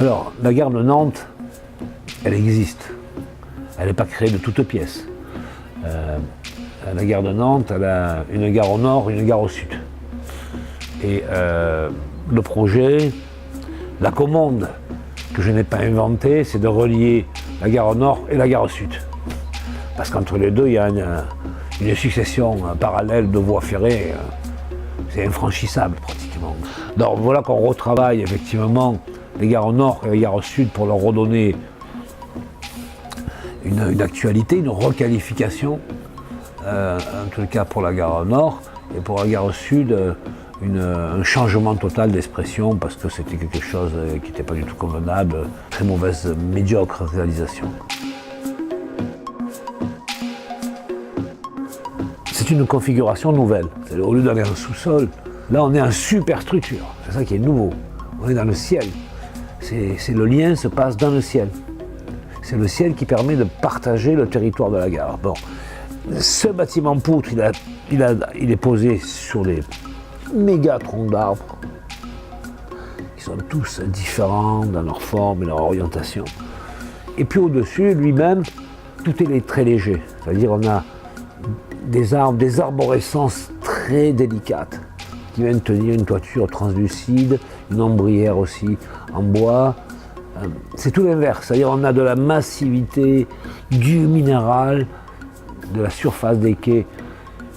Alors, la gare de Nantes, elle existe. Elle n'est pas créée de toutes pièces. La gare de Nantes, elle a une gare au nord, une gare au sud. Et le projet, la commande que je n'ai pas inventée, c'est de relier la gare au nord et la gare au sud. Parce qu'entre les deux, il y a une succession parallèle de voies ferrées. C'est infranchissable pratiquement. Donc voilà qu'on retravaille effectivement les gares au nord et les gares au sud pour leur redonner une actualité, une requalification, en tout cas pour la gare au nord, et pour la gare au sud, un changement total d'expression parce que c'était quelque chose qui n'était pas du tout convenable, très mauvaise, médiocre réalisation. C'est une configuration nouvelle. Au lieu d'aller en sous-sol, là on est en superstructure. C'est ça qui est nouveau. On est dans le ciel. Le lien se passe dans le ciel. C'est le ciel qui permet de partager le territoire de la gare. Bon, ce bâtiment poutre, il est posé sur des méga troncs d'arbres qui sont tous différents dans leur forme et leur orientation. Et puis au-dessus, lui-même, tout est très léger. C'est-à-dire on a des arbres, des arborescences très délicates qui viennent tenir une toiture translucide, une ombrière aussi en bois. C'est tout l'inverse, c'est-à-dire on a de la massivité, du minéral, de la surface des quais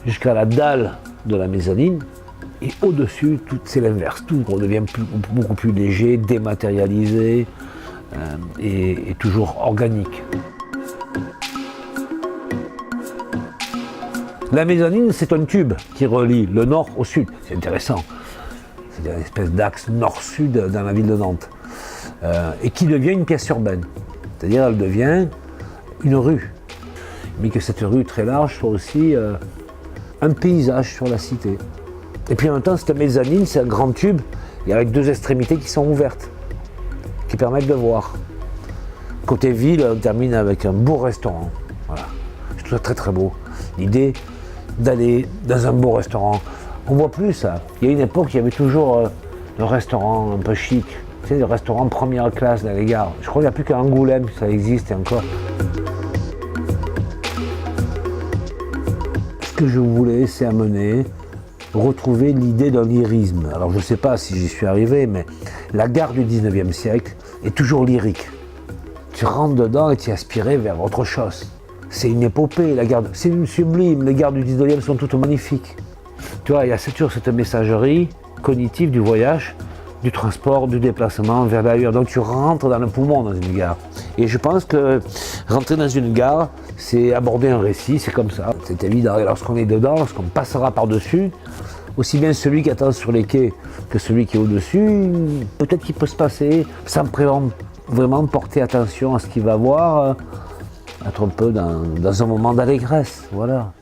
jusqu'à la dalle de la mezzanine. Et au-dessus, c'est l'inverse, tout redevient beaucoup plus léger, dématérialisé et toujours organique. La mezzanine, c'est un tube qui relie le nord au sud. C'est intéressant. C'est une espèce d'axe nord-sud dans la ville de Nantes. Et qui devient une pièce urbaine. C'est-à-dire, elle devient une rue. Mais que cette rue très large soit aussi un paysage sur la cité. Et puis en même temps, cette mezzanine, c'est un grand tube, et avec deux extrémités qui sont ouvertes, qui permettent de voir. Côté ville, on termine avec un beau restaurant. Voilà. Je trouve ça très très beau. L'idée d'aller dans un beau restaurant. On voit plus ça. Il y a une époque, il y avait toujours le restaurant un peu chic. Tu sais, le restaurant première classe dans les gares. Je crois qu'il n'y a plus qu'à Angoulême que ça existe et encore. Ce que je voulais, c'est amener, retrouver l'idée d'un lyrisme. Alors je ne sais pas si j'y suis arrivé, mais la gare du 19e siècle est toujours lyrique. Tu rentres dedans et tu es aspiré vers autre chose. C'est une épopée, la gare, c'est une sublime, les gares du 19e sont toutes magnifiques. Tu vois, il y a toujours cette messagerie cognitive du voyage, du transport, du déplacement vers l'ailleurs. Donc tu rentres dans le poumon dans une gare. Et je pense que rentrer dans une gare, c'est aborder un récit, c'est comme ça. C'est évident. Et lorsqu'on est dedans, lorsqu'on passera par-dessus, aussi bien celui qui attend sur les quais que celui qui est au-dessus, peut-être qu'il peut se passer, sans vraiment porter attention à ce qu'il va voir, être un peu dans un moment d'allégresse. Voilà.